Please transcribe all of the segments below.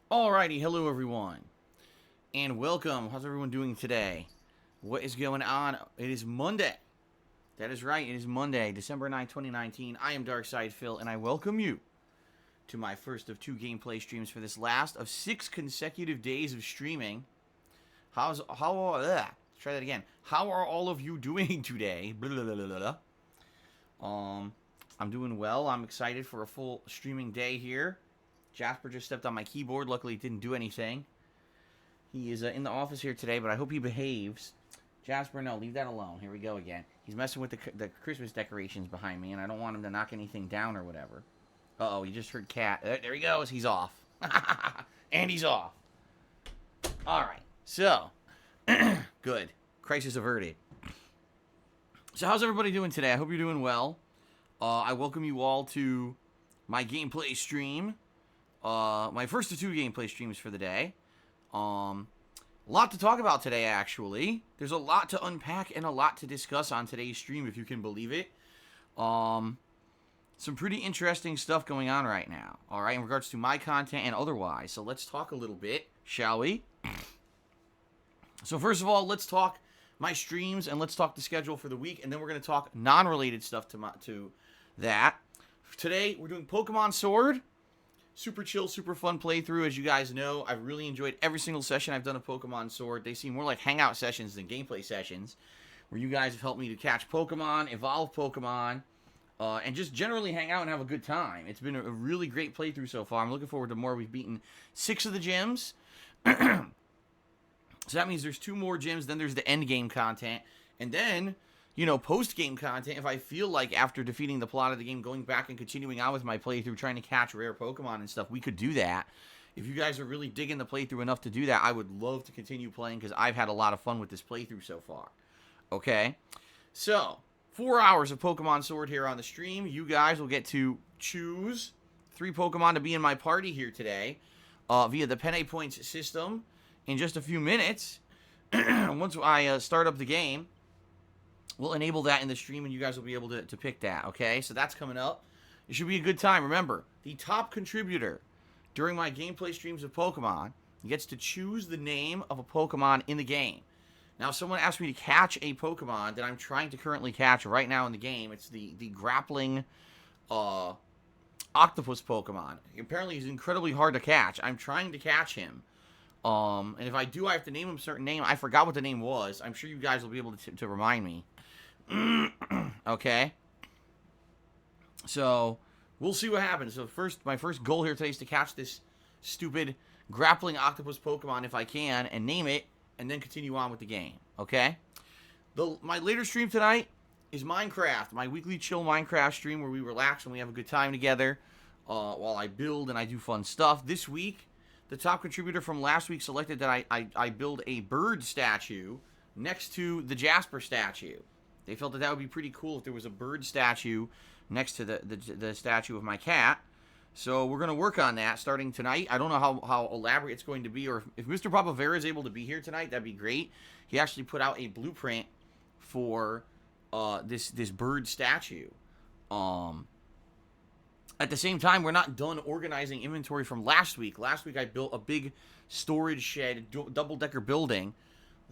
Alrighty, hello everyone, and welcome. How's everyone doing today? What is going on? It is Monday. That is right, it is Monday, December 9th, 2019. I am Darkside Phil, and I welcome you to my first of two gameplay streams for this last of 6 consecutive days of streaming. Let's try that again. How are all of you doing today? Blah, blah, blah, blah, blah. I'm doing well. I'm excited for a full streaming day here. Jasper just stepped on my keyboard. Luckily, it didn't do anything. He is in the office here today, but I hope he behaves. Jasper, no, leave that alone. Here we go again. He's messing with the Christmas decorations behind me, and I don't want him to knock anything down or whatever. Uh-oh, you just heard cat. There he goes. He's off. And he's off. All right. So, good. Crisis averted. So how's everybody doing today? I hope you're doing well. I welcome you all to my gameplay stream. My first of two gameplay streams for the day. A lot to talk about today, actually. There's a lot to unpack and a lot to discuss on today's stream, if you can believe it. Some pretty interesting stuff going on right now, alright, in regards to my content and otherwise. So let's talk a little bit, shall we? So first of all, let's talk my streams and let's talk the schedule for the week, and then we're going to talk non-related stuff to that. Today, we're doing Pokemon Sword. Super chill, super fun playthrough. As you guys know, I've really enjoyed every single session I've done of Pokemon Sword. They seem more like hangout sessions than gameplay sessions, where you guys have helped me to catch Pokemon, evolve Pokemon, and just generally hang out and have a good time. It's been a really great playthrough so far. I'm looking forward to more. We've beaten 6 of the gyms. So that means there's 2 more gyms, then there's the end game content, and then, you know, post-game content, if I feel like after defeating the plot of the game, going back and continuing on with my playthrough, trying to catch rare Pokemon and stuff, we could do that. If you guys are really digging the playthrough enough to do that, I would love to continue playing, because I've had a lot of fun with this playthrough so far. Okay? So, 4 hours of Pokemon Sword here on the stream. You guys will get to choose 3 Pokemon to be in my party here today, via the Penne Points system in just a few minutes. Once I start up the game, we'll enable that in the stream, and you guys will be able to pick that, okay? So that's coming up. It should be a good time. Remember, the top contributor during my gameplay streams of Pokemon gets to choose the name of a Pokemon in the game. Now, someone asked me to catch a Pokemon that I'm trying to currently catch right now in the game. It's the grappling octopus Pokemon. Apparently, he's incredibly hard to catch. I'm trying to catch him. And if I do, I have to name him a certain name. I forgot what the name was. I'm sure you guys will be able to remind me. Okay. So, we'll see what happens. So my first goal here today is to catch this stupid grappling octopus Pokemon if I can, and name it, and then continue on with the game. Okay? My later stream tonight is Minecraft. My weekly chill Minecraft stream where we relax and we have a good time together while I build and I do fun stuff. This week, the top contributor from last week selected that I build a bird statue next to the Jasper statue. They felt that would be pretty cool if there was a bird statue next to the statue of my cat. So we're going to work on that starting tonight. I don't know how elaborate it's going to be, or if Mr. Papavera is able to be here tonight, that'd be great. He actually put out a blueprint for this bird statue. At the same time, we're not done organizing inventory from last week. Last week I built a big storage shed, double-decker building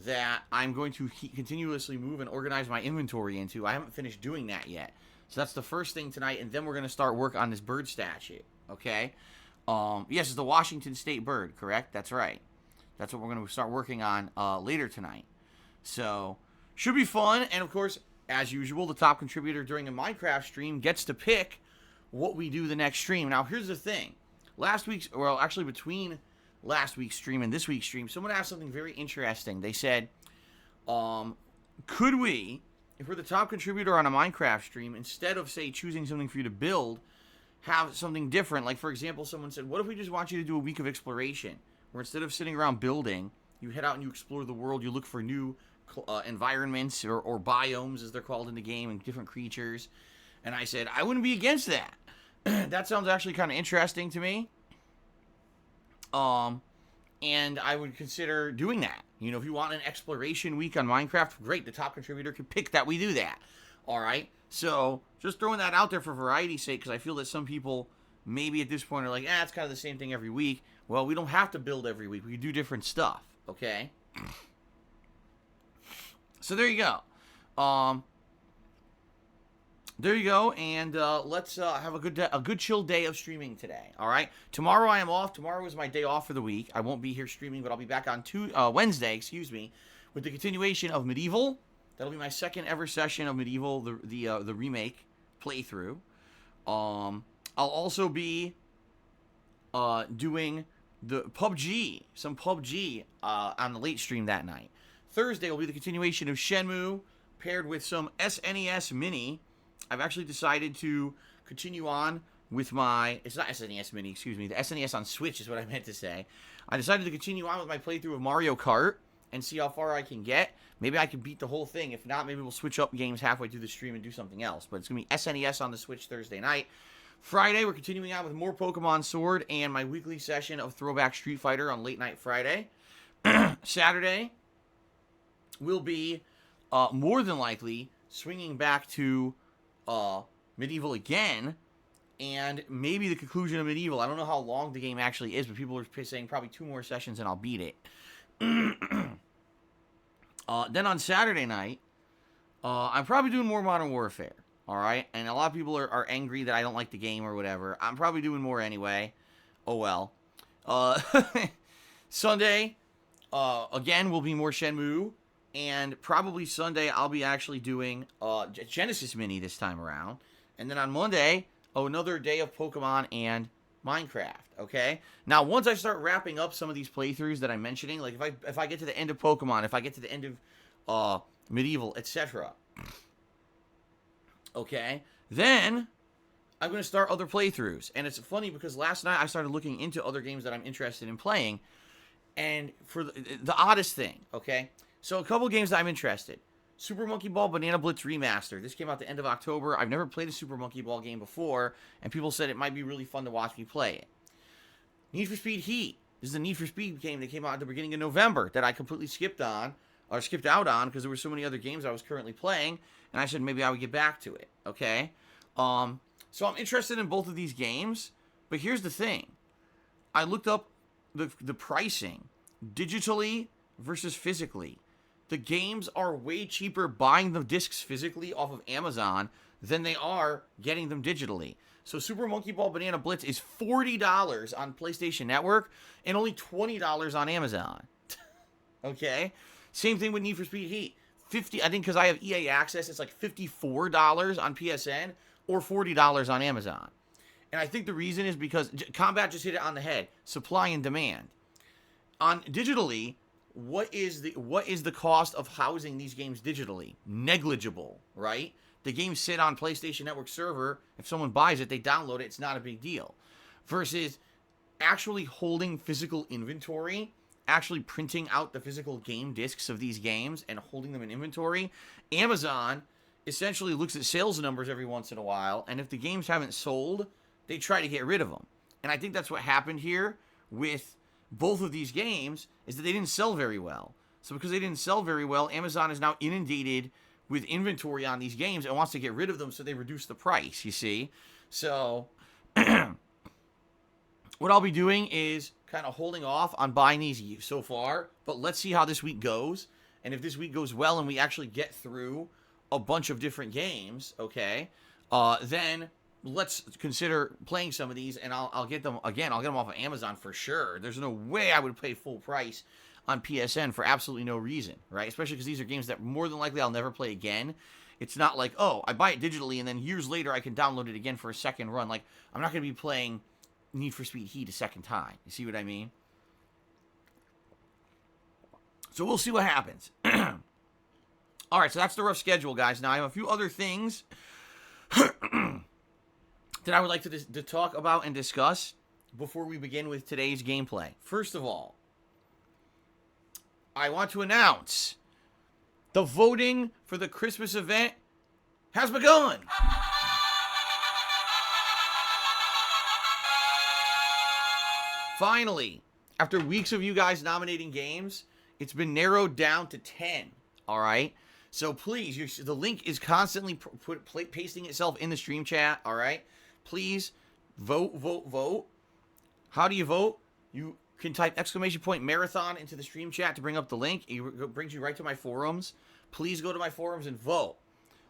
that I'm going to continuously move and organize my inventory into. I haven't finished doing that yet. So that's the first thing tonight, and then we're going to start work on this bird statue, okay? Yes, it's the Washington State bird, correct? That's right. That's what we're going to start working on later tonight. So, should be fun, and of course, as usual, the top contributor during a Minecraft stream gets to pick what we do the next stream. Now, here's the thing. Between last week's stream and this week's stream, someone asked something very interesting. They said, could we, if we're the top contributor on a Minecraft stream, instead of, say, choosing something for you to build, have something different? Like, for example, someone said, what if we just want you to do a week of exploration, where instead of sitting around building, you head out and you explore the world, you look for new environments or biomes, as they're called in the game, and different creatures. And I said, I wouldn't be against that. That sounds actually kind of interesting to me. And I would consider doing that. You know, if you want an exploration week on Minecraft, great, the top contributor can pick that we do that. Alright? So, just throwing that out there for variety's sake, because I feel that some people maybe at this point are like, it's kind of the same thing every week. Well, we don't have to build every week. We can do different stuff, okay? So there you go. There you go, and let's have a good chill day of streaming today, all right? Tomorrow I am off. Tomorrow is my day off for the week. I won't be here streaming, but I'll be back on Wednesday, with the continuation of Medieval. That'll be my second ever session of Medieval, the remake playthrough. I'll also be doing some PUBG on the late stream that night. Thursday will be the continuation of Shenmue, paired with some SNES Mini. I've actually decided to continue on with it's not SNES Mini, excuse me, the SNES on Switch is what I meant to say. I decided to continue on with my playthrough of Mario Kart and see how far I can get. Maybe I can beat the whole thing. If not, maybe we'll switch up games halfway through the stream and do something else. But it's going to be SNES on the Switch Thursday night. Friday, we're continuing on with more Pokemon Sword and my weekly session of Throwback Street Fighter on Late Night Friday. Saturday will be more than likely swinging back to Medieval again, and maybe the conclusion of Medieval. I don't know how long the game actually is, but people are saying probably 2 more sessions and I'll beat it. Then on Saturday night, I'm probably doing more Modern Warfare, all right? And a lot of people are angry that I don't like the game or whatever. I'm probably doing more anyway. Oh, well. Sunday, again, will be more Shenmue. And probably Sunday, I'll be actually doing Genesis Mini this time around. And then on Monday, another day of Pokemon and Minecraft, okay? Now, once I start wrapping up some of these playthroughs that I'm mentioning, like if I get to the end of Pokemon, if I get to the end of Medieval, etc., okay, then I'm going to start other playthroughs. And it's funny because last night I started looking into other games that I'm interested in playing. And for the oddest thing, okay? So a couple games that I'm interested. Super Monkey Ball Banana Blitz Remaster. This came out the end of October. I've never played a Super Monkey Ball game before, and people said it might be really fun to watch me play it. Need for Speed Heat. This is a Need for Speed game that came out at the beginning of November that I completely skipped out on because there were so many other games I was currently playing, and I said maybe I would get back to it, okay? So I'm interested in both of these games, but here's the thing. I looked up the pricing digitally versus physically. The games are way cheaper buying the discs physically off of Amazon than they are getting them digitally. So Super Monkey Ball Banana Blitz is $40 on PlayStation Network and only $20 on Amazon. Okay? Same thing with Need for Speed Heat. I think because I have EA Access, it's like $54 on PSN or $40 on Amazon. And I think the reason is because Combat just hit it on the head. Supply and demand. On digitally, what is the cost of housing these games digitally? Negligible, right? The games sit on PlayStation Network server. If someone buys it, they download it. It's not a big deal. Versus actually holding physical inventory, actually printing out the physical game discs of these games and holding them in inventory. Amazon essentially looks at sales numbers every once in a while, and if the games haven't sold, they try to get rid of them. And I think that's what happened here with both of these games, is that they didn't sell very well. So because they didn't sell very well, Amazon is now inundated with inventory on these games and wants to get rid of them, so they reduce the price, you see? So what I'll be doing is kind of holding off on buying these so far, but let's see how this week goes. And if this week goes well and we actually get through a bunch of different games, okay, then let's consider playing some of these, and I'll get them, again, I'll get them off of Amazon for sure. There's no way I would pay full price on PSN for absolutely no reason, right? Especially because these are games that more than likely I'll never play again. It's not like, oh, I buy it digitally, and then years later I can download it again for a second run. Like, I'm not going to be playing Need for Speed Heat a second time. You see what I mean? So we'll see what happens. All right, so that's the rough schedule, guys. Now, I have a few other things that I would like to talk about and discuss before we begin with today's gameplay. First of all, I want to announce the voting for the Christmas event has begun. Finally, after weeks of you guys nominating games, it's been narrowed down to 10, all right? So please, the link is constantly pasting itself in the stream chat, all right? Please Vote, vote, vote. How do you vote? You can type !marathon into the stream chat to bring up the link. It brings you right to my forums. Please go to my forums and vote.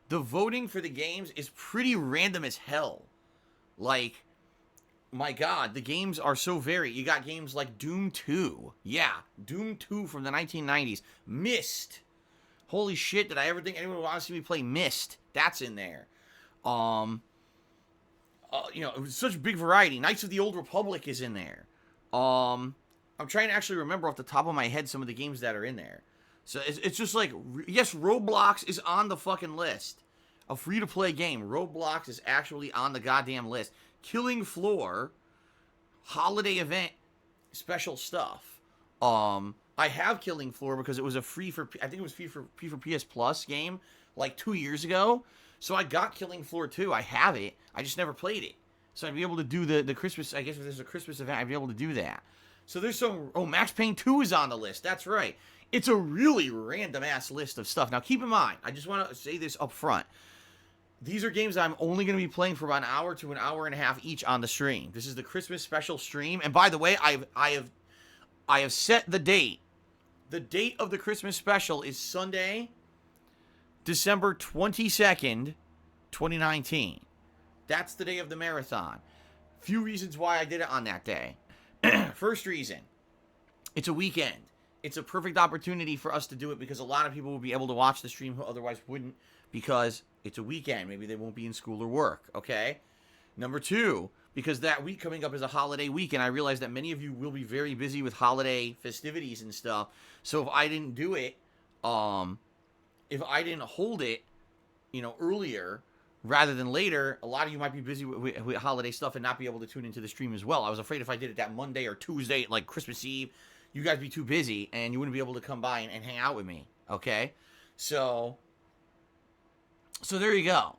The voting for the games is pretty random as hell. Like, my God, the games are so varied. You got games like Doom 2. Yeah, Doom 2 from the 1990s. Myst. Holy shit, did I ever think anyone would want to see me play Myst? That's in there. It was such a big variety. Knights of the Old Republic is in there. I'm trying to actually remember off the top of my head some of the games that are in there. So it's just like, yes, Roblox is on the fucking list. A free-to-play game. Roblox is actually on the goddamn list. Killing Floor, holiday event, special stuff. I have Killing Floor because it was a free for PS Plus game like 2 years ago. So I got Killing Floor 2. I have it. I just never played it. So I'd be able to do the Christmas, I guess if there's a Christmas event, I'd be able to do that. So there's some, Max Payne 2 is on the list. That's right. It's a really random-ass list of stuff. Now, keep in mind, I just want to say this up front. These are games I'm only going to be playing for about an hour to an hour and a half each on the stream. This is the Christmas special stream. And by the way, I have set the date. The date of the Christmas special is Sunday, December 22nd, 2019. That's the day of the marathon. Few reasons why I did it on that day. First reason, it's a weekend. It's a perfect opportunity for us to do it because a lot of people will be able to watch the stream who otherwise wouldn't because it's a weekend. Maybe they won't be in school or work, okay? Number two, because that week coming up is a holiday week, and I realize that many of you will be very busy with holiday festivities and stuff. So if I didn't do it, if I didn't hold it, earlier rather than later, a lot of you might be busy with holiday stuff and not be able to tune into the stream as well. I was afraid if I did it that Monday or Tuesday, like Christmas Eve, you guys be too busy and you wouldn't be able to come by and hang out with me, okay? So there you go.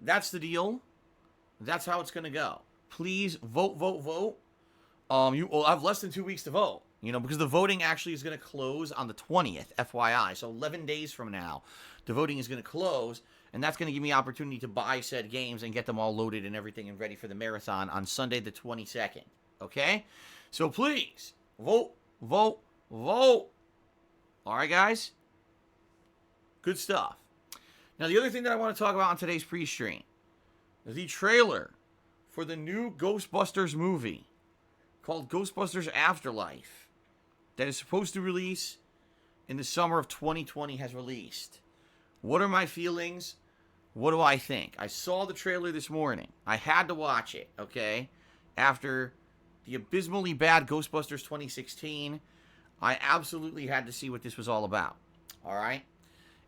That's the deal. That's how it's going to go. Please vote, vote, vote. You'll have less than 2 weeks to vote, because the voting actually is going to close on the 20th, FYI. So 11 days from now, the voting is going to close, and that's going to give me opportunity to buy said games and get them all loaded and everything and ready for the marathon on Sunday the 22nd, okay? So please, vote, vote, vote. All right, guys? Good stuff. Now, the other thing that I want to talk about on today's pre-stream, the trailer for the new Ghostbusters movie called Ghostbusters Afterlife that is supposed to release in the summer of 2020 has released. What are my feelings? What do I think? I saw the trailer this morning. I had to watch it, okay? After the abysmally bad Ghostbusters 2016, I absolutely had to see what this was all about, all right?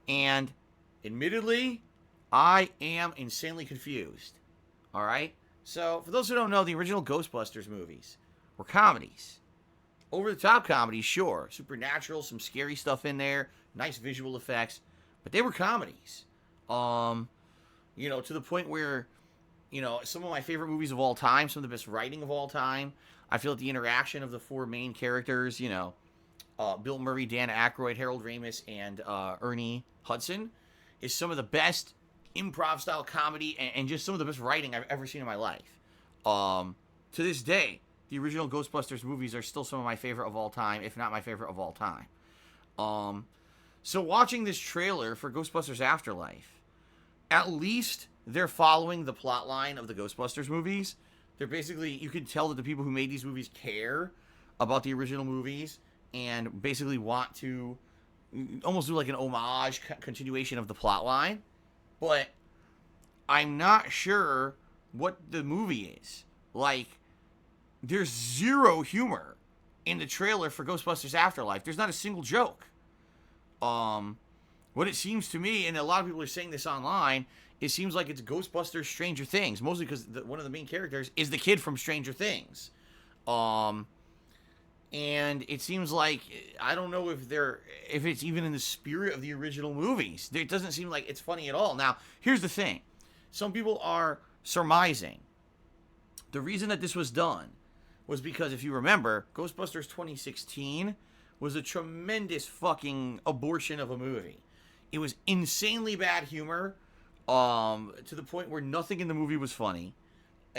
And admittedly, I am insanely confused, all right? So, for those who don't know, the original Ghostbusters movies were comedies. Over-the-top comedies, sure. Supernatural, some scary stuff in there, nice visual effects, but they were comedies. To the point where, some of my favorite movies of all time, some of the best writing of all time, I feel that the interaction of the four main characters, Bill Murray, Dan Aykroyd, Harold Ramis, and Ernie Hudson, is some of the best improv-style comedy and just some of the best writing I've ever seen in my life. To this day, the original Ghostbusters movies are still some of my favorite of all time, if not my favorite of all time. So watching this trailer for Ghostbusters Afterlife, at least they're following the plot line of the Ghostbusters movies. They're basically, you can tell that the people who made these movies care about the original movies and basically want to almost do like an homage continuation of the plot line. But I'm not sure what the movie is. Like, there's zero humor in the trailer for Ghostbusters Afterlife. There's not a single joke. What it seems to me, and a lot of people are saying this online, it seems like it's Ghostbusters Stranger Things, mostly because one of the main characters is the kid from Stranger Things. And it seems like, I don't know if it's even in the spirit of the original movies. It doesn't seem like it's funny at all. Now, here's the thing. Some people are surmising the reason that this was done was because, if you remember, Ghostbusters 2016 was a tremendous fucking abortion of a movie. It was insanely bad humor, to the point where nothing in the movie was funny.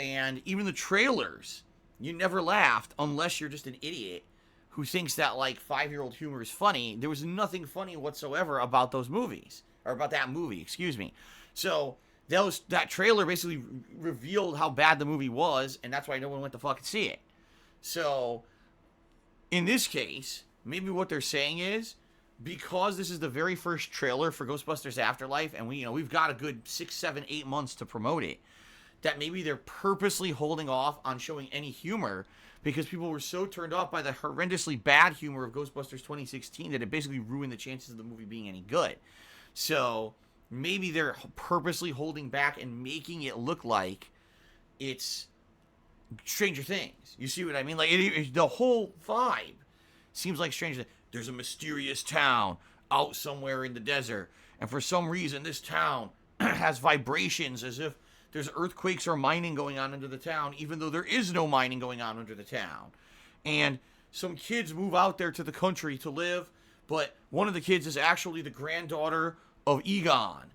And even the trailers, you never laughed unless you're just an idiot who thinks that, like, 5-year-old humor is funny. There was nothing funny whatsoever about those movies. Or about that movie, excuse me. So, that trailer basically revealed how bad the movie was, and that's why no one went to fucking see it. So, in this case, maybe what they're saying is, because this is the very first trailer for Ghostbusters Afterlife, and we've got a good 6, 7, 8 months to promote it, that maybe they're purposely holding off on showing any humor because people were so turned off by the horrendously bad humor of Ghostbusters 2016 that it basically ruined the chances of the movie being any good. So maybe they're purposely holding back and making it look like it's Stranger Things. You see what I mean? Like, the whole vibe seems like Stranger Things. There's a mysterious town out somewhere in the desert, and for some reason this town has vibrations as if there's earthquakes or mining going on under the town, even though there is no mining going on under the town. And some kids move out there to the country to live, but one of the kids is actually the granddaughter of Egon.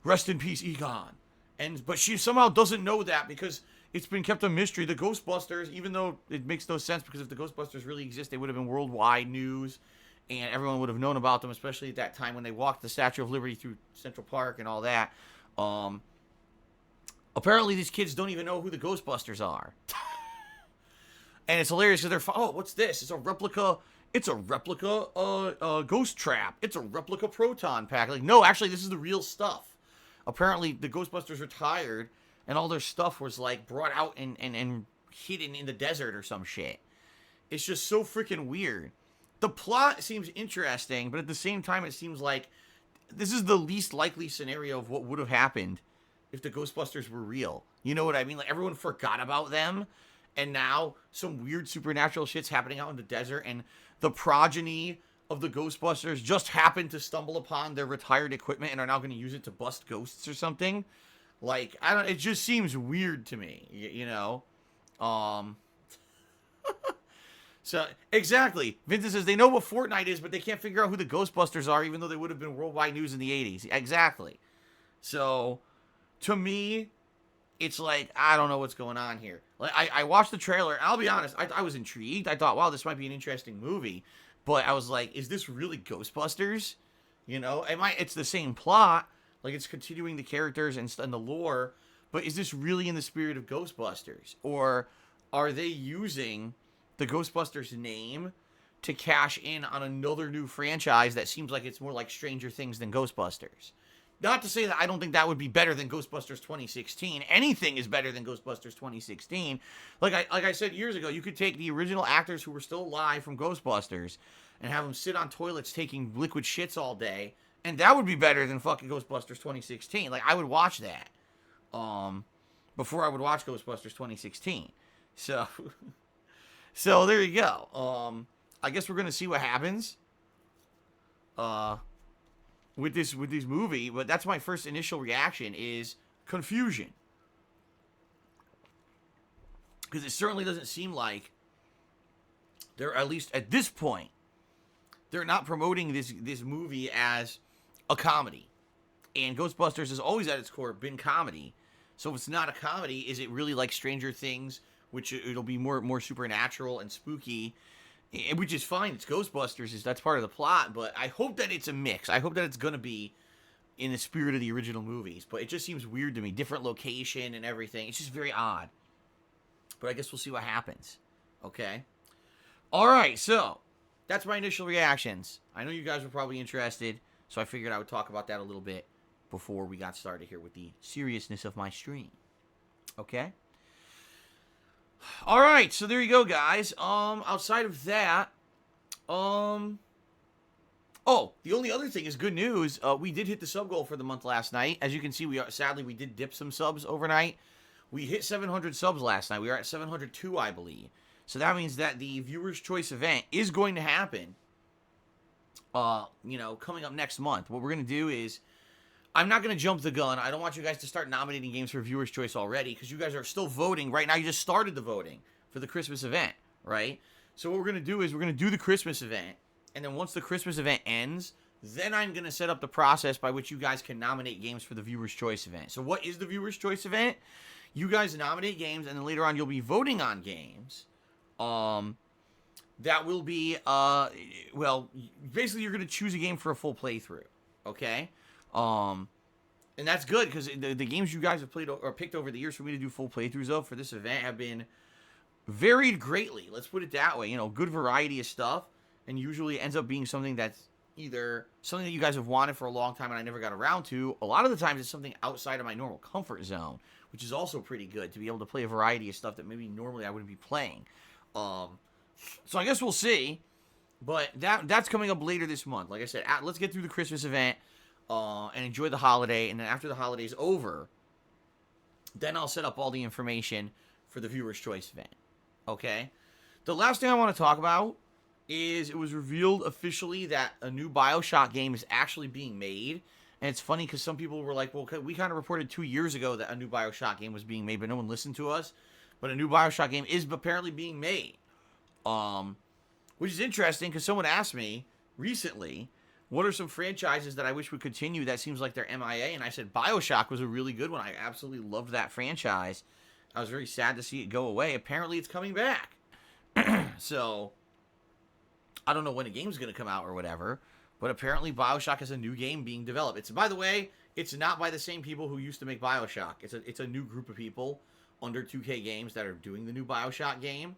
Rest in peace, Egon. But she somehow doesn't know that because it's been kept a mystery. The Ghostbusters, even though it makes no sense because if the Ghostbusters really exist, they would have been worldwide news and everyone would have known about them, especially at that time when they walked the Statue of Liberty through Central Park and all that. Apparently, these kids don't even know who the Ghostbusters are. And it's hilarious because they're, what's this? It's a replica ghost trap. It's a replica proton pack. Like, no, actually, this is the real stuff. Apparently, the Ghostbusters retired, and all their stuff was, like, brought out and hidden in the desert or some shit. It's just so freaking weird. The plot seems interesting, but at the same time, it seems like this is the least likely scenario of what would have happened if the Ghostbusters were real. You know what I mean? Like, everyone forgot about them, and now some weird supernatural shit's happening out in the desert, and the progeny of the Ghostbusters just happened to stumble upon their retired equipment and are now going to use it to bust ghosts or something. Like, it just seems weird to me, you know? So, exactly. Vincent says they know what Fortnite is, but they can't figure out who the Ghostbusters are, even though they would have been worldwide news in the 80s. Exactly. So, to me, it's like, I don't know what's going on here. Like, I watched the trailer, and I'll be honest, I was intrigued. I thought, wow, this might be an interesting movie. But I was like, is this really Ghostbusters? You know, it's the same plot. Like, it's continuing the characters and the lore. But is this really in the spirit of Ghostbusters? Or are they using the Ghostbusters name to cash in on another new franchise that seems like it's more like Stranger Things than Ghostbusters? Not to say that I don't think that would be better than Ghostbusters 2016. Anything is better than Ghostbusters 2016. Like I said years ago, you could take the original actors who were still alive from Ghostbusters and have them sit on toilets taking liquid shits all day, and that would be better than fucking Ghostbusters 2016. Like, I would watch that before I would watch Ghostbusters 2016. So, so there you go. I guess we're gonna see what happens. With this movie, but that's my first initial reaction is confusion. Because it certainly doesn't seem like they're, at least at this point, they're not promoting this movie as a comedy. And Ghostbusters has always at its core been comedy. So if it's not a comedy, is it really like Stranger Things, which it'll be more supernatural and spooky? Which is fine. It's Ghostbusters. That's part of the plot. But I hope that it's a mix. I hope that it's going to be in the spirit of the original movies. But it just seems weird to me. Different location and everything. It's just very odd. But I guess we'll see what happens. Okay? Alright, so that's my initial reactions. I know you guys were probably interested. So I figured I would talk about that a little bit before we got started here with the seriousness of my stream. Okay? All right, so there you go, guys. Outside of that, the only other thing is good news. We did hit the sub goal for the month last night. As you can see, sadly we did dip some subs overnight. We hit 700 subs last night. We are at 702, I believe. So that means that the Viewer's Choice event is going to happen. Coming up next month. What we're gonna do is, I'm not going to jump the gun. I don't want you guys to start nominating games for Viewer's Choice already, because you guys are still voting. Right now, you just started the voting for the Christmas event, right? So what we're going to do is we're going to do the Christmas event, and then once the Christmas event ends, then I'm going to set up the process by which you guys can nominate games for the Viewer's Choice event. So what is the Viewer's Choice event? You guys nominate games, and then later on you'll be voting on games. That will be, well, basically you're going to choose a game for a full playthrough, okay? And that's good, because the games you guys have played or picked over the years for me to do full playthroughs of for this event have been varied greatly. Let's put it that way. You know, good variety of stuff, and usually ends up being something that's either something that you guys have wanted for a long time and I never got around to. A lot of the times it's something outside of my normal comfort zone, which is also pretty good to be able to play a variety of stuff that maybe normally I wouldn't be playing. So I guess we'll see, but that's coming up later this month. Like I said, let's get through the Christmas event and enjoy the holiday, and then after the holiday's over, then I'll set up all the information for the Viewer's Choice event. Okay? The last thing I want to talk about is it was revealed officially that a new Bioshock game is actually being made. And it's funny because some people were like, well, we kind of reported 2 years ago that a new Bioshock game was being made, but no one listened to us. But a new Bioshock game is apparently being made. Which is interesting because someone asked me recently, what are some franchises that I wish would continue that seems like they're MIA? And I said Bioshock was a really good one. I absolutely loved that franchise. I was very sad to see it go away. Apparently it's coming back. So, I don't know when a game's going to come out or whatever, but apparently Bioshock has a new game being developed. By the way, it's not by the same people who used to make Bioshock. It's a new group of people under 2K Games that are doing the new Bioshock game.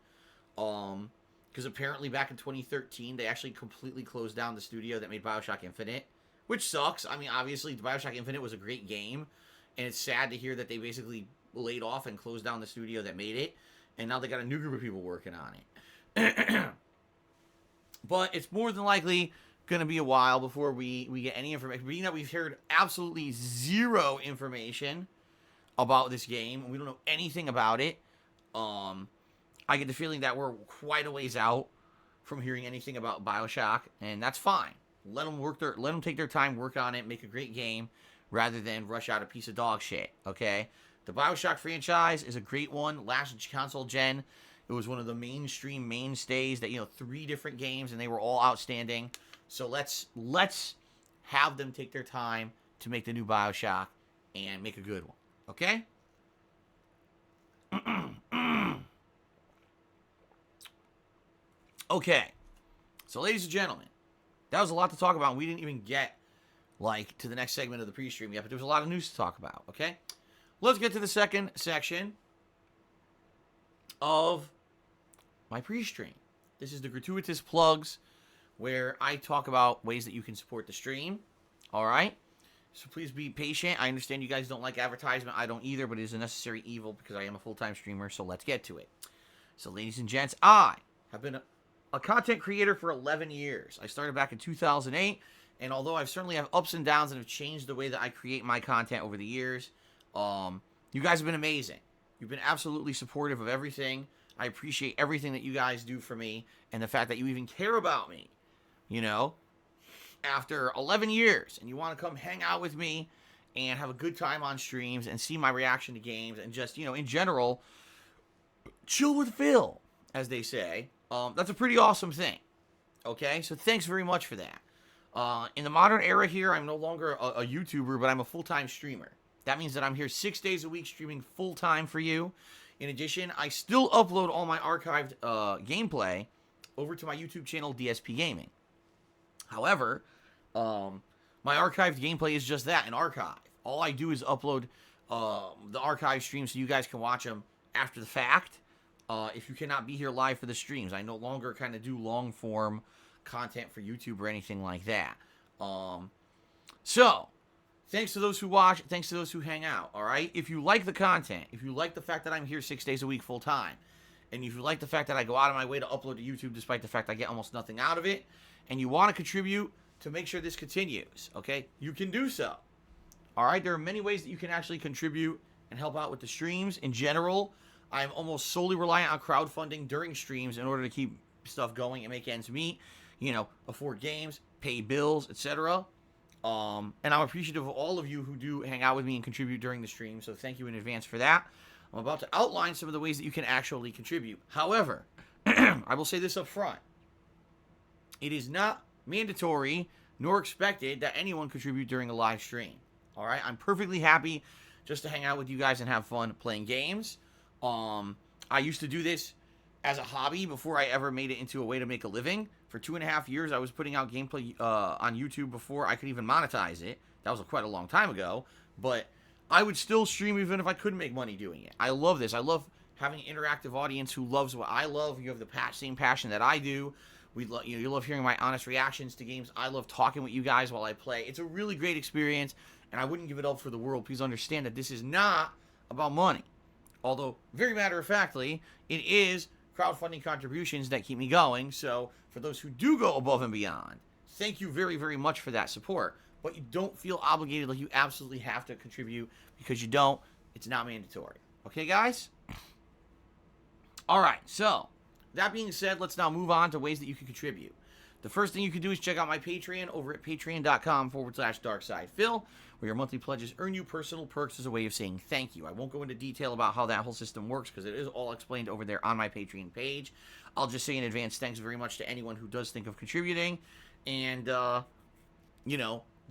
Because apparently back in 2013, they actually completely closed down the studio that made Bioshock Infinite, which sucks. I mean, obviously, Bioshock Infinite was a great game, and it's sad to hear that they basically laid off and closed down the studio that made it, and now they got a new group of people working on it. But it's more than likely going to be a while before we get any information. Being that we've heard absolutely zero information about this game, and we don't know anything about it, I get the feeling that we're quite a ways out from hearing anything about Bioshock, and that's fine. Let them take their time, work on it, make a great game, rather than rush out a piece of dog shit. Okay, the Bioshock franchise is a great one. Last console gen, it was one of the mainstream mainstays. That 3 different games, and they were all outstanding. So let's have them take their time to make the new Bioshock and make a good one. Okay. Okay, so ladies and gentlemen, that was a lot to talk about. We didn't even get, to the next segment of the pre-stream yet, but there was a lot of news to talk about, okay? Let's get to the second section of my pre-stream. This is the gratuitous plugs, where I talk about ways that you can support the stream, all right? So please be patient. I understand you guys don't like advertisement. I don't either, but it is a necessary evil because I am a full-time streamer, so let's get to it. So ladies and gents, I have been a content creator for 11 years. I started back in 2008, and although I've certainly have ups and downs and have changed the way that I create my content over the years, you guys have been amazing. You've been absolutely supportive of everything. I appreciate everything that you guys do for me, and the fact that you even care about me, after 11 years, and you want to come hang out with me and have a good time on streams and see my reaction to games and just, in general, chill with Phil, as they say. That's a pretty awesome thing. Okay, so thanks very much for that. In the modern era here, I'm no longer a YouTuber, but I'm a full-time streamer. That means that I'm here 6 days a week streaming full-time for you. In addition, I still upload all my archived gameplay over to my YouTube channel, DSPGaming. However, my archived gameplay is just that, an archive. All I do is upload the archive streams so you guys can watch them after the fact. If you cannot be here live for the streams, I no longer kind of do long form content for YouTube or anything like that. So, thanks to those who watch, thanks to those who hang out, all right? If you like the content, if you like the fact that I'm here 6 days a week full time, and if you like the fact that I go out of my way to upload to YouTube despite the fact I get almost nothing out of it, and you want to contribute to make sure this continues, okay, you can do so. All right, there are many ways that you can actually contribute and help out with the streams. In general, I'm almost solely reliant on crowdfunding during streams in order to keep stuff going and make ends meet, afford games, pay bills, etc. And I'm appreciative of all of you who do hang out with me and contribute during the stream, so thank you in advance for that. I'm about to outline some of the ways that you can actually contribute. However, I will say this up front. It is not mandatory nor expected that anyone contribute during a live stream. All right? I'm perfectly happy just to hang out with you guys and have fun playing games. I used to do this as a hobby before I ever made it into a way to make a living. For 2.5 years, I was putting out gameplay on YouTube before I could even monetize it. That was quite a long time ago, but I would still stream even if I couldn't make money doing it. I love this. I love having an interactive audience who loves what I love. You have the same passion that I do. You love hearing my honest reactions to games. I love talking with you guys while I play. It's a really great experience, and I wouldn't give it up for the world. Please understand that this is not about money. Although, very matter-of-factly, it is crowdfunding contributions that keep me going. So, for those who do go above and beyond, thank you very, very much for that support. But you don't feel obligated like you absolutely have to contribute, because you don't. It's not mandatory. Okay, guys? Alright, so, that being said, let's now move on to ways that you can contribute. The first thing you can do is check out my Patreon over at patreon.com/DarkSidePhil, where your monthly pledges earn you personal perks as a way of saying thank you. I won't go into detail about how that whole system works, because it is all explained over there on my Patreon page. I'll just say in advance thanks very much to anyone who does think of contributing, and,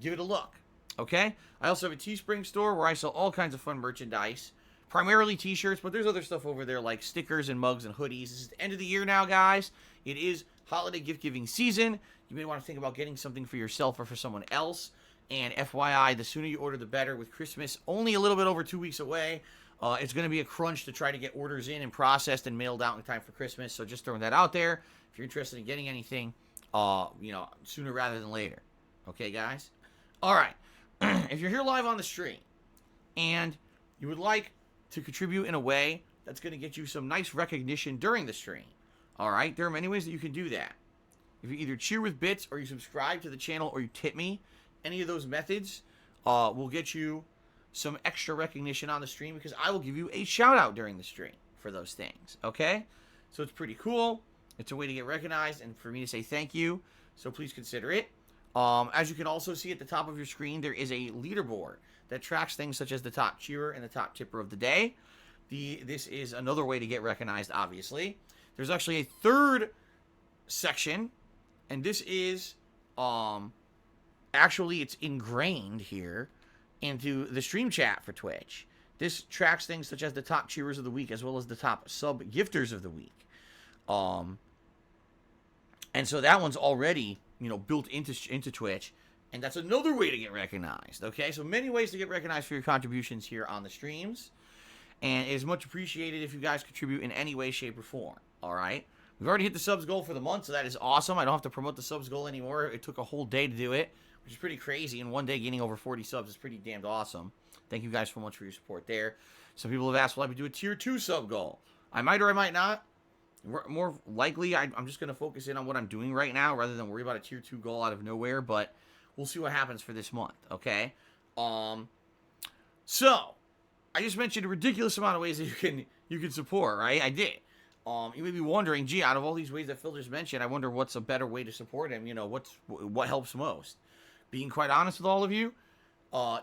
give it a look. Okay? I also have a Teespring store where I sell all kinds of fun merchandise. Primarily t-shirts, but there's other stuff over there like stickers and mugs and hoodies. This is the end of the year now, guys. It is holiday gift-giving season. You may want to think about getting something for yourself or for someone else. And FYI, the sooner you order, the better. With Christmas only a little bit over 2 weeks away, it's going to be a crunch to try to get orders in and processed and mailed out in time for Christmas. So just throwing that out there. If you're interested in getting anything, sooner rather than later. Okay, guys? All right. If you're here live on the stream and you would like to contribute in a way that's going to get you some nice recognition during the stream, all right, there are many ways that you can do that. If you either cheer with bits, or you subscribe to the channel, or you tip me, any of those methods will get you some extra recognition on the stream, because I will give you a shout out during the stream for those things. Okay, so it's pretty cool. It's a way to get recognized and for me to say thank you, so please consider it. As you can also see at the top of your screen, there is a leaderboard that tracks things such as the top cheerer and the top tipper of the day. This is another way to get recognized, obviously. There's actually a third section, and this is, actually it's ingrained here into the stream chat for Twitch. This tracks things such as the top cheerers of the week, as well as the top sub-gifters of the week. And so that one's already, built into Twitch. And that's another way to get recognized, okay? So many ways to get recognized for your contributions here on the streams. And it is much appreciated if you guys contribute in any way, shape, or form, all right? We've already hit the subs goal for the month, so that is awesome. I don't have to promote the subs goal anymore. It took a whole day to do it, which is pretty crazy. And one day gaining over 40 subs is pretty damned awesome. Thank you guys so much for your support there. Some people have asked, will I do a tier 2 sub goal? I might or I might not. More likely, I'm just going to focus in on what I'm doing right now rather than worry about a tier 2 goal out of nowhere, but we'll see what happens for this month, okay? So, I just mentioned a ridiculous amount of ways that you can support, right? I did. You may be wondering, gee, out of all these ways that Phil just mentioned, I wonder what's a better way to support him, what helps most. Being quite honest with all of you,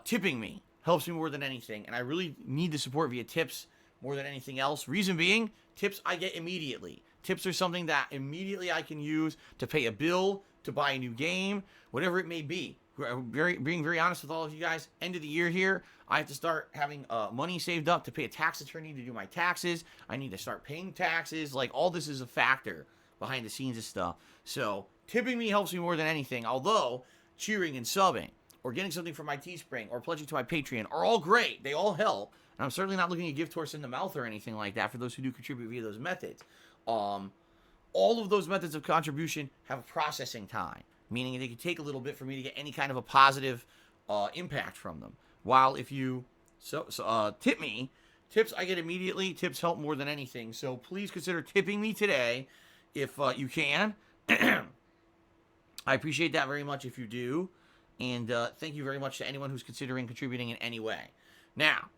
tipping me helps me more than anything, and I really need the support via tips more than anything else. Reason being, tips I get immediately. Tips are something that immediately I can use to pay a bill, to buy a new game, whatever it may be. Being very honest with all of you guys, end of the year here, I have to start having money saved up to pay a tax attorney to do my taxes. I need to start paying taxes. Like, all this is a factor behind the scenes and stuff. So, tipping me helps me more than anything. Although, cheering and subbing, or getting something from my Teespring, or pledging to my Patreon are all great. They all help. And I'm certainly not looking a gift horse in the mouth or anything like that for those who do contribute via those methods. All of those methods of contribution have a processing time, meaning they could take a little bit for me to get any kind of a positive impact from them. While if you tip me, tips I get immediately. Tips help more than anything. So please consider tipping me today if you can. I appreciate that very much if you do. And thank you very much to anyone who's considering contributing in any way. Now,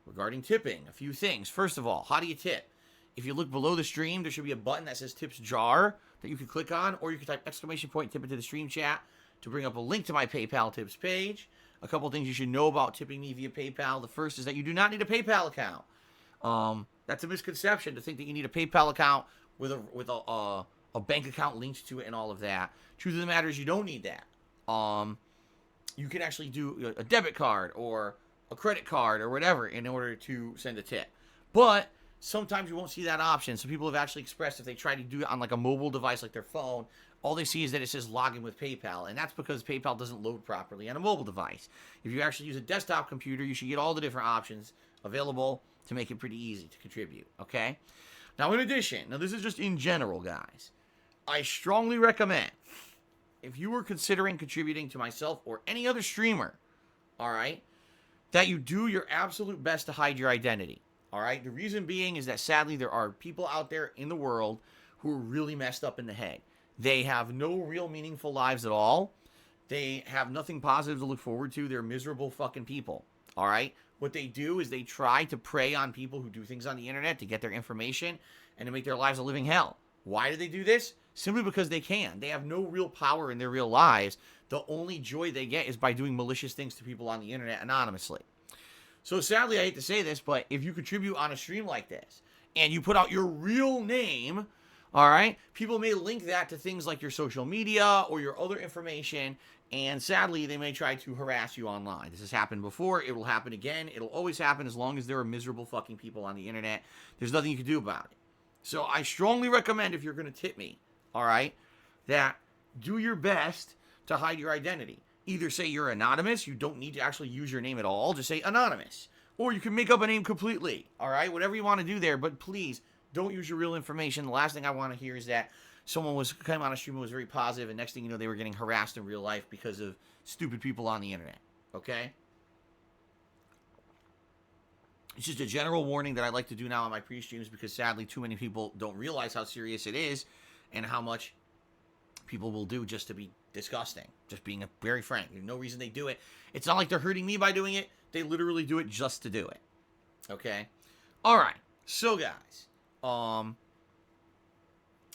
regarding tipping, a few things. First of all, how do you tip? If you look below the stream, there should be a button that says Tips Jar that you can click on, or you can type !, tip into the stream chat to bring up a link to my PayPal tips page. A couple things you should know about tipping me via PayPal. The first is that you do not need a PayPal account. That's a misconception to think that you need a PayPal account with a bank account linked to it and all of that. Truth of the matter is you don't need that. You can actually do a debit card or a credit card or whatever in order to send a tip. But sometimes you won't see that option. So people have actually expressed if they try to do it on like a mobile device like their phone, all they see is that it says login with PayPal. And that's because PayPal doesn't load properly on a mobile device. If you actually use a desktop computer, you should get all the different options available to make it pretty easy to contribute, okay? Now, in addition, now this is just in general, guys, I strongly recommend, if you were considering contributing to myself or any other streamer, all right, that you do your absolute best to hide your identity, all right? The reason being is that, sadly, there are people out there in the world who are really messed up in the head. They have no real meaningful lives at all. They have nothing positive to look forward to. They're miserable fucking people, all right? What they do is they try to prey on people who do things on the internet to get their information and to make their lives a living hell. Why do they do this? Simply because they can. They have no real power in their real lives. The only joy they get is by doing malicious things to people on the internet anonymously. So sadly, I hate to say this, but if you contribute on a stream like this and you put out your real name, all right, people may link that to things like your social media or your other information, and sadly, they may try to harass you online. This has happened before. It will happen again. It'll always happen as long as there are miserable fucking people on the internet. There's nothing you can do about it. So I strongly recommend, if you're going to tip me, all right, that do your best to hide your identity. Either say you're anonymous. You don't need to actually use your name at all. Just say anonymous. Or you can make up a name completely, all right? Whatever you want to do there, but please don't use your real information. The last thing I want to hear is that someone came on a stream and was very positive, and next thing you know, they were getting harassed in real life because of stupid people on the internet, okay? It's just a general warning that I like to do now on my pre-streams because, sadly, too many people don't realize how serious it is and how much people will do just to be disgusting. Just being very frank. There's no reason they do it. It's not like they're hurting me by doing it. They literally do it just to do it, okay? All right. So, guys,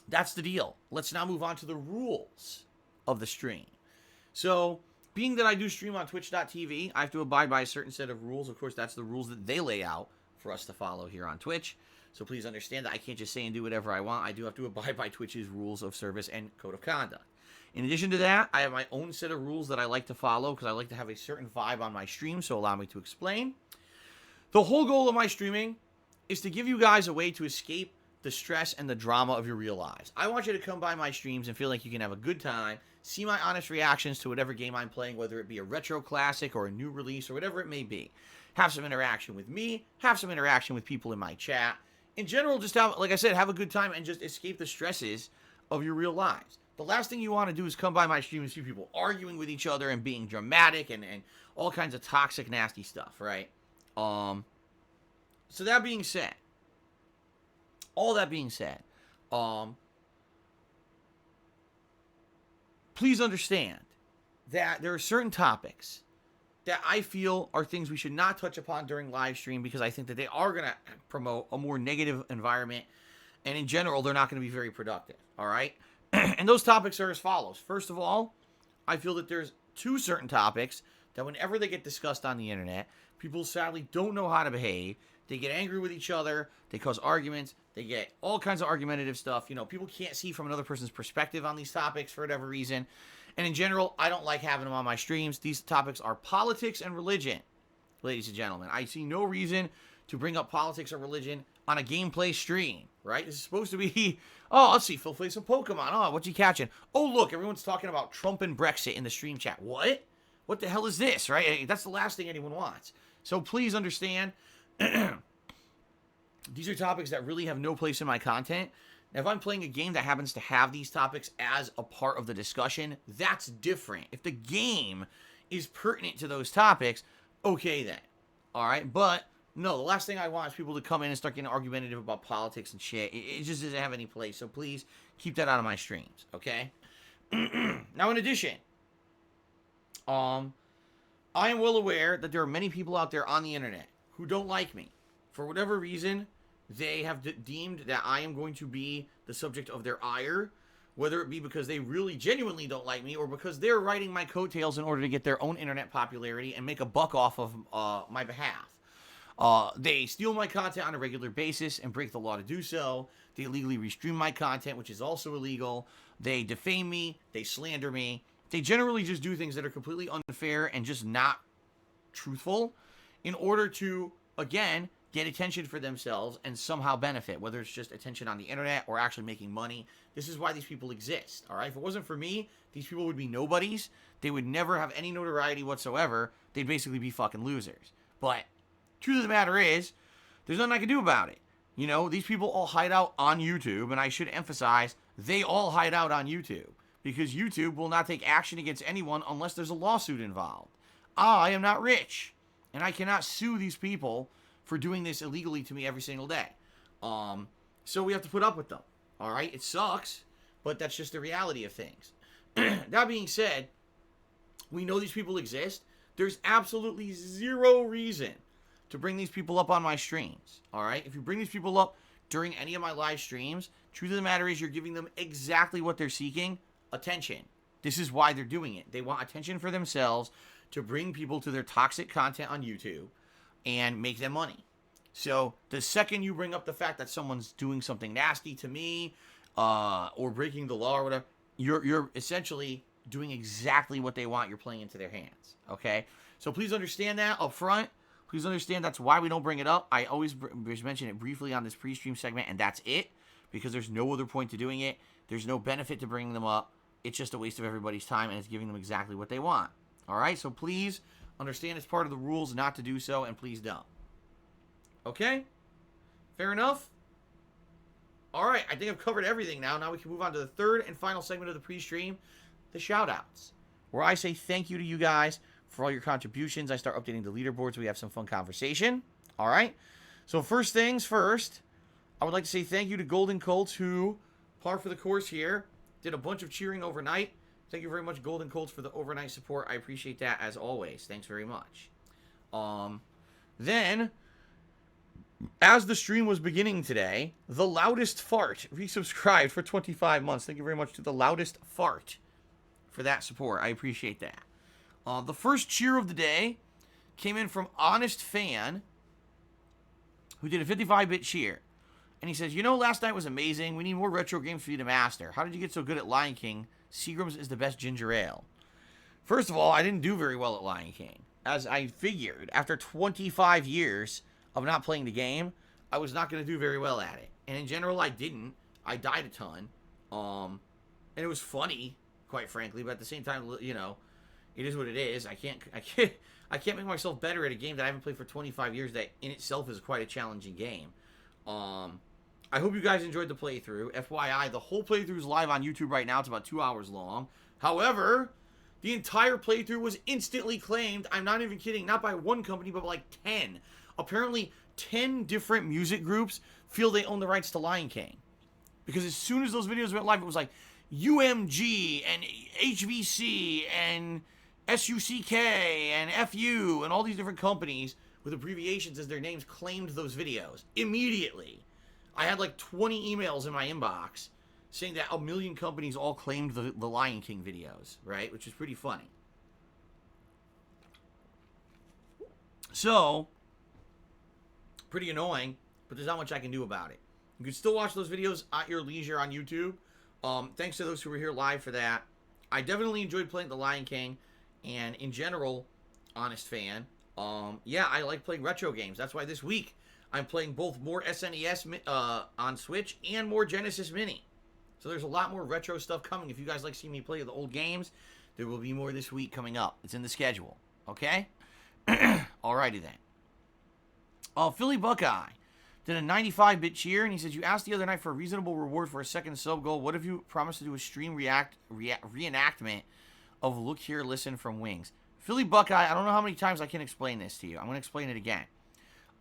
that's the deal. Let's now move on to the rules of the stream. So, being that I do stream on twitch.tv, I have to abide by a certain set of rules. Of course, that's the rules that they lay out for us to follow here on Twitch. So please understand that I can't just say and do whatever I want. I do have to abide by Twitch's rules of service and code of conduct. In addition to that, I have my own set of rules that I like to follow because I like to have a certain vibe on my stream, so allow me to explain. The whole goal of my streaming is to give you guys a way to escape the stress and the drama of your real lives. I want you to come by my streams and feel like you can have a good time, see my honest reactions to whatever game I'm playing, whether it be a retro classic or a new release or whatever it may be. Have some interaction with me, have some interaction with people in my chat. In general, just have, like I said, have a good time and just escape the stresses of your real lives. The last thing you want to do is come by my stream and see people arguing with each other and being dramatic and all kinds of toxic, nasty stuff, right? So that being said, all that being said, please understand that there are certain topics that I feel are things we should not touch upon during live stream because I think that they are going to promote a more negative environment, and in general, they're not going to be very productive, all right? And those topics are as follows. First of all, I feel that there's two certain topics that whenever they get discussed on the internet, people sadly don't know how to behave. They get angry with each other. They cause arguments. They get all kinds of argumentative stuff. You know, people can't see from another person's perspective on these topics for whatever reason. And in general, I don't like having them on my streams. These topics are politics and religion, ladies and gentlemen. I see no reason to bring up politics or religion on a gameplay stream, right? This is supposed to be, oh, let's see, Phil plays some Pokemon. Oh, what's he catching? Oh, look, everyone's talking about Trump and Brexit in the stream chat. What? What the hell is this, right? That's the last thing anyone wants. So please understand, these are topics that really have no place in my content. Now, if I'm playing a game that happens to have these topics as a part of the discussion, that's different. If the game is pertinent to those topics, okay then. All right? But no, the last thing I want is people to come in and start getting argumentative about politics and shit. It just doesn't have any place. So please keep that out of my streams, okay? Now, in addition, I am well aware that there are many people out there on the internet who don't like me. For whatever reason, they have deemed that I am going to be the subject of their ire, whether it be because they really genuinely don't like me or because they're riding my coattails in order to get their own internet popularity and make a buck off of my behalf. They steal my content on a regular basis and break the law to do so. They illegally restream my content, which is also illegal. They defame me. They slander me. They generally just do things that are completely unfair and just not truthful. in order to, again, get attention for themselves and somehow benefit, whether it's just attention on the internet or actually making money. This is why these people exist, all right? If it wasn't for me, these people would be nobodies. They would never have any notoriety whatsoever. They'd basically be fucking losers. But truth of the matter is, there's nothing I can do about it. You know, these people all hide out on YouTube, and I should emphasize, they all hide out on YouTube, because YouTube will not take action against anyone unless there's a lawsuit involved. I am not rich, and I cannot sue these people for doing this illegally to me every single day. So we have to put up with them. All right? It sucks, but that's just the reality of things. That being said, we know these people exist. There's absolutely zero reason to bring these people up on my streams. All right? If you bring these people up during any of my live streams, truth of the matter is you're giving them exactly what they're seeking, attention. This is why they're doing it. They want attention for themselves to bring people to their toxic content on YouTube and make them money. So the second you bring up the fact that someone's doing something nasty to me or breaking the law or whatever, you're essentially doing exactly what they want. You're playing into their hands, okay? So please understand that up front. Please understand that's why we don't bring it up. I always mention it briefly on this pre-stream segment, and that's it, because there's no other point to doing it. There's no benefit to bringing them up. It's just a waste of everybody's time, and it's giving them exactly what they want. All right? So please understand it's part of the rules not to do so, and please don't. Okay? Fair enough? All right, I think I've covered everything now. Now we can move on to the third and final segment of the pre-stream, the shout-outs, where I say thank you to you guys for all your contributions. I start updating the leaderboards. We have some fun conversation. All right? So first things first, I would like to say thank you to Golden Colts, who, par for the course here, did a bunch of cheering overnight. Thank you very much, Golden Colts, for the overnight support. I appreciate that, as always. Thanks very much. Then, as the stream was beginning today, The Loudest Fart resubscribed for 25 months. Thank you very much to The Loudest Fart for that support. I appreciate that. The first cheer of the day came in from Honest Fan, who did a 55-bit cheer. And he says, you know, last night was amazing. We need more retro games for you to master. How did you get so good at Lion King? Seagram's is the best ginger ale. First of all, I didn't do very well at Lion King. As I figured, after 25 years of not playing the game, I was not going to do very well at it. And in general, I didn't. I died a ton. And it was funny, quite frankly, but at the same time, you know, it is what it is. I can't make myself better at a game that I haven't played for 25 years that in itself is quite a challenging game. I hope you guys enjoyed the playthrough. FYI, the whole playthrough is live on YouTube right now. It's about 2 hours long. However, the entire playthrough was instantly claimed. I'm not even kidding. Not by one company, but by like 10. Apparently, 10 different music groups feel they own the rights to Lion King. Because as soon as those videos went live, it was like UMG and HVC and SUCK and FU and all these different companies with abbreviations as their names claimed those videos immediately. I had like 20 emails in my inbox saying that a million companies all claimed the Lion King videos, right? Which is pretty funny. So, pretty annoying, but there's not much I can do about it. You can still watch those videos at your leisure on YouTube. Thanks to those who were here live for that. I definitely enjoyed playing the Lion King, and in general, Honest Fan, yeah, I like playing retro games. That's why this week I'm playing both more SNES on Switch and more Genesis Mini. So there's a lot more retro stuff coming. If you guys like seeing me play the old games, there will be more this week coming up. It's in the schedule. Okay? Alrighty then. Philly Buckeye did a 95-bit cheer, and he says, you asked the other night for a reasonable reward for a second sub goal. What if you promised to do a stream reenactment of Look Here, Listen from Wings? Philly Buckeye, I don't know how many times I can explain this to you. I'm going to explain it again.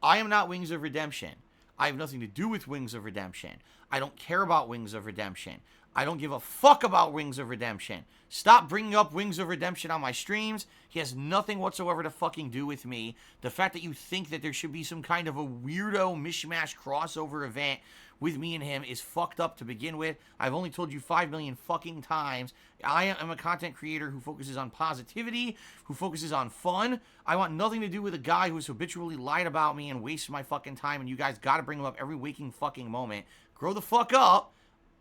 I am not Wings of Redemption. I have nothing to do with Wings of Redemption. I don't care about Wings of Redemption. I don't give a fuck about Wings of Redemption. Stop bringing up Wings of Redemption on my streams. He has nothing whatsoever to fucking do with me. The fact that you think that there should be some kind of a weirdo mishmash crossover event with me and him is fucked up to begin with. I've only told you 5 million fucking times. I am a content creator who focuses on positivity, who focuses on fun. I want nothing to do with a guy who's habitually lied about me and wastes my fucking time, and you guys gotta bring him up every waking fucking moment. Grow the fuck up.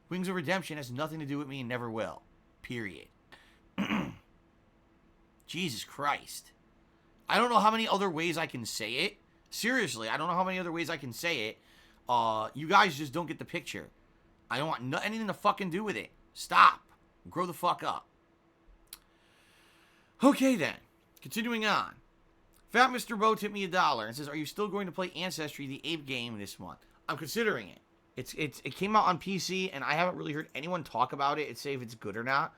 Wings of Redemption has nothing to do with me and never will. Period. Jesus Christ. I don't know how many other ways I can say it. Seriously, I don't know how many other ways I can say it. You guys just don't get the picture. I don't want anything to fucking do with it. Stop. Grow the fuck up. Okay then. Continuing on. Fat Mr. Bo tipped me $1 and says, "Are you still going to play Ancestry, the ape game, this month?" I'm considering it. It came out on PC, and I haven't really heard anyone talk about it and say if it's good or not.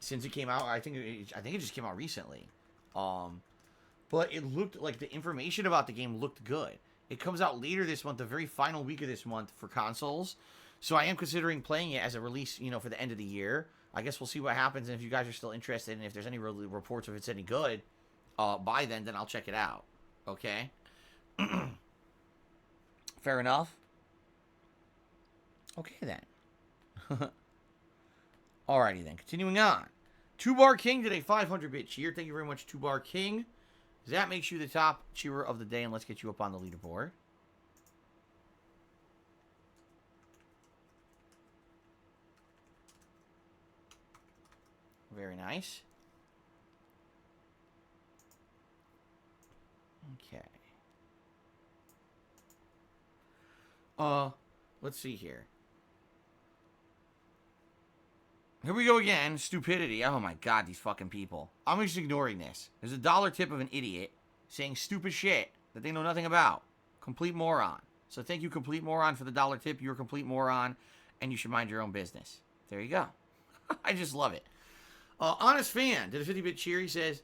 Since it came out, I think it just came out recently. But it looked like the information about the game looked good. It comes out later this month, the very final week of this month for consoles. So I am considering playing it as a release, for the end of the year. I guess we'll see what happens, and if you guys are still interested, and if there's any reports if it's any good, by then I'll check it out. Okay? Fair enough? Okay, then. Alrighty, then. Continuing on. 2-Bar King did a 500-bit cheer. Thank you very much, 2-Bar King. That makes you the top cheerer of the day, and let's get you up on the leaderboard. Very nice. Okay. Let's see here. Here we go again. Stupidity. Oh my god, these fucking people. I'm just ignoring this. There's a $1 tip of an idiot saying stupid shit that they know nothing about. Complete moron. So thank you, complete moron, for the $1 tip. You're a complete moron, and you should mind your own business. There you go. I just love it. Honest Fan did a 50-bit cheer. He says,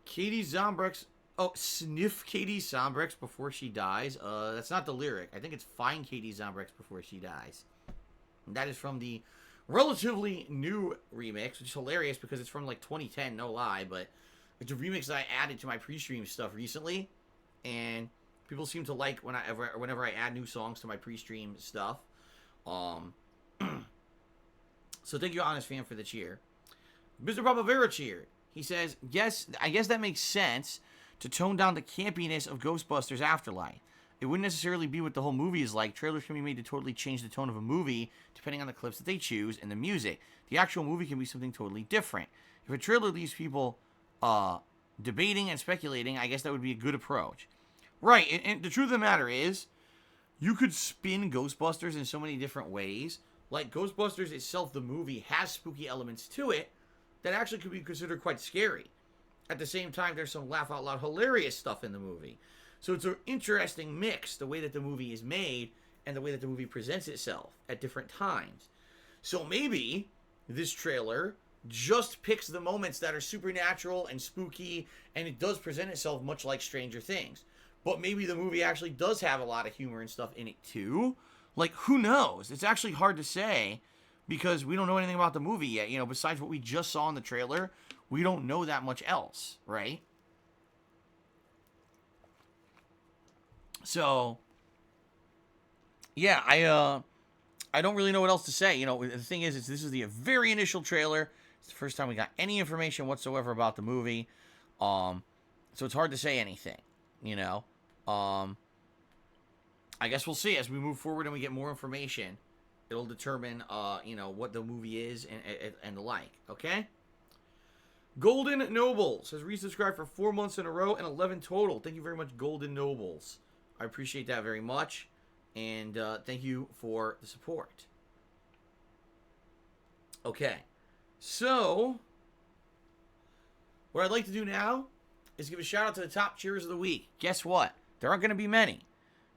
Katie Zombrex. Oh, sniff Katie Zombrex before she dies. That's not the lyric. I think it's find Katie Zombrex before she dies. And that is from the relatively new remix, which is hilarious because it's from like 2010, no lie, but it's a remix that I added to my pre-stream stuff recently, and people seem to like whenever I add new songs to my pre-stream stuff. So thank you, Honest Fan, for the cheer. Mr. Papavera cheered. He says, "Yes, I guess that makes sense to tone down the campiness of Ghostbusters Afterlife. It wouldn't necessarily be what the whole movie is like. Trailers can be made to totally change the tone of a movie depending on the clips that they choose and the music. The actual movie can be something totally different. If a trailer leaves people debating and speculating, I guess that would be a good approach." Right, and the truth of the matter is, you could spin Ghostbusters in so many different ways. Like, Ghostbusters itself, the movie, has spooky elements to it that actually could be considered quite scary. At the same time, there's some laugh-out-loud hilarious stuff in the movie. So it's an interesting mix, the way that the movie is made and the way that the movie presents itself at different times. So maybe this trailer just picks the moments that are supernatural and spooky, and it does present itself much like Stranger Things. But maybe the movie actually does have a lot of humor and stuff in it too. Like, who knows? It's actually hard to say because we don't know anything about the movie yet. Besides what we just saw in the trailer, we don't know that much else, right? So, yeah, I don't really know what else to say. The thing is this is the very initial trailer. It's the first time we got any information whatsoever about the movie. So it's hard to say anything, I guess we'll see as we move forward and we get more information. It'll determine, what the movie is and the like, okay? Golden Nobles has resubscribed for 4 months in a row and 11 total. Thank you very much, Golden Nobles. I appreciate that very much, and thank you for the support. Okay, so what I'd like to do now is give a shout out to the top cheers of the week. Guess what? There aren't going to be many.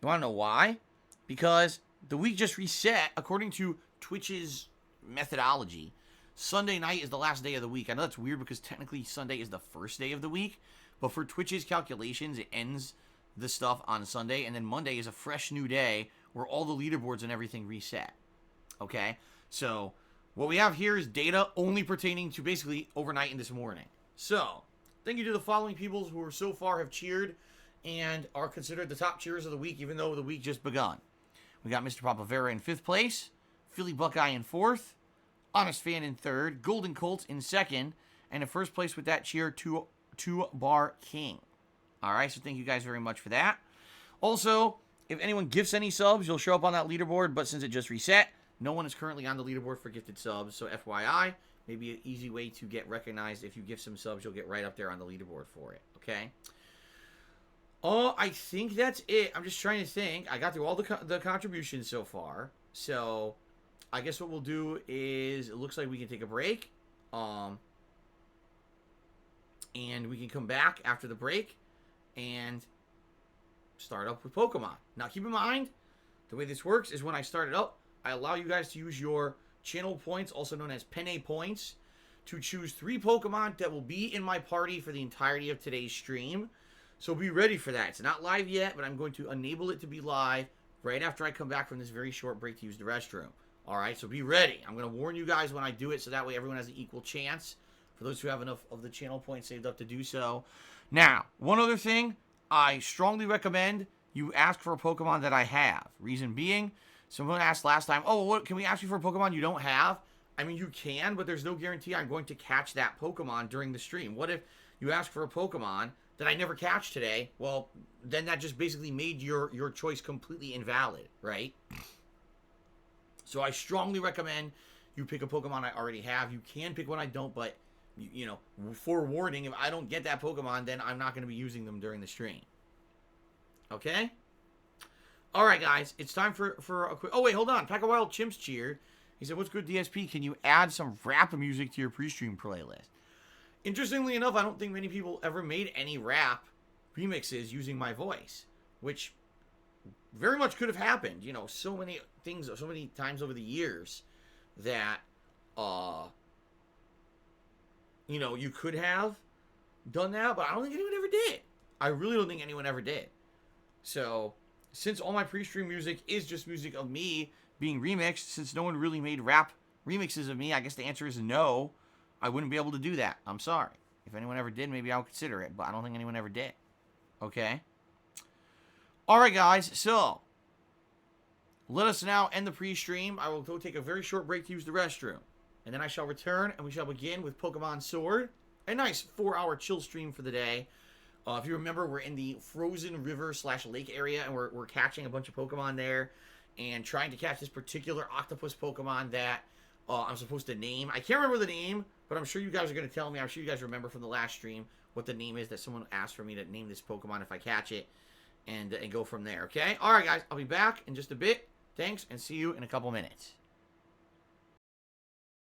You want to know why? Because the week just reset according to Twitch's methodology. Sunday night is the last day of the week. I know that's weird because technically Sunday is the first day of the week, but for Twitch's calculations, it ends the stuff on Sunday, and then Monday is a fresh new day where all the leaderboards and everything reset. Okay? So, what we have here is data only pertaining to basically overnight and this morning. So, thank you to the following people who so far have cheered and are considered the top cheerers of the week, even though the week just begun. We got Mr. Papavera in 5th place, Philly Buckeye in 4th, Honest Fan in 3rd, Golden Colts in 2nd, and in 1st place with that cheer, 2-Bar King. Alright, so thank you guys very much for that. Also, if anyone gifts any subs, you'll show up on that leaderboard, but since it just reset, No one is currently on the leaderboard for gifted subs, so FYI, maybe an easy way to get recognized. If you gift some subs, you'll get right up there on the leaderboard for it, okay? Oh, I think that's it. I'm just trying to think. I got through all the contributions so far, so I guess what we'll do is, it looks like we can take a break, and we can come back after the break and start up with Pokemon. Now, keep in mind, the way this works is when I start it up, I allow you guys to use your channel points, also known as Penne points, to choose 3 Pokemon that will be in my party for the entirety of today's stream. So be ready for that. It's not live yet, but I'm going to enable it to be live right after I come back from this very short break to use the restroom. All right, so be ready. I'm going to warn you guys when I do it, so that way everyone has an equal chance, for those who have enough of the channel points saved up to do so. Now, one other thing, I strongly recommend you ask for a Pokemon that I have. Reason being, someone asked last time, oh, what, can we ask you for a Pokemon you don't have? I mean, you can, but there's no guarantee I'm going to catch that Pokemon during the stream. What if you ask for a Pokemon that I never catch today? Well, then that just basically made your choice completely invalid, right? So I strongly recommend you pick a Pokemon I already have. You can pick one I don't, but, you know, forewarning, if I don't get that Pokemon, then I'm not going to be using them during the stream. Okay? Alright, guys. It's time for a quick... Oh, wait, hold on. Pack of Wild Chimps cheered. He said, what's good, DSP? Can you add some rap music to your pre-stream playlist? Interestingly enough, I don't think many people ever made any rap remixes using my voice, which very much could have happened. You know, so many things, so many times over the years that, you know, you could have done that, but I don't think anyone ever did. I really don't think anyone ever did. So, since all my pre-stream music is just music of me being remixed, since no one really made rap remixes of me, I guess the answer is no. I wouldn't be able to do that. I'm sorry. If anyone ever did, maybe I'll consider it, but I don't think anyone ever did. Okay? Alright, guys, so let us now end the pre-stream. I will go take a very short break to use the restroom, and then I shall return, and we shall begin with Pokemon Sword. A nice 4-hour chill stream for the day. If you remember, we're in the frozen river / lake area, and we're catching a bunch of Pokemon there, and trying to catch this particular octopus Pokemon that I'm supposed to name. I can't remember the name, but I'm sure you guys are going to tell me. I'm sure you guys remember from the last stream what the name is that someone asked for me to name this Pokemon if I catch it, and go from there, okay? All right, guys, I'll be back in just a bit. Thanks, and see you in a couple minutes.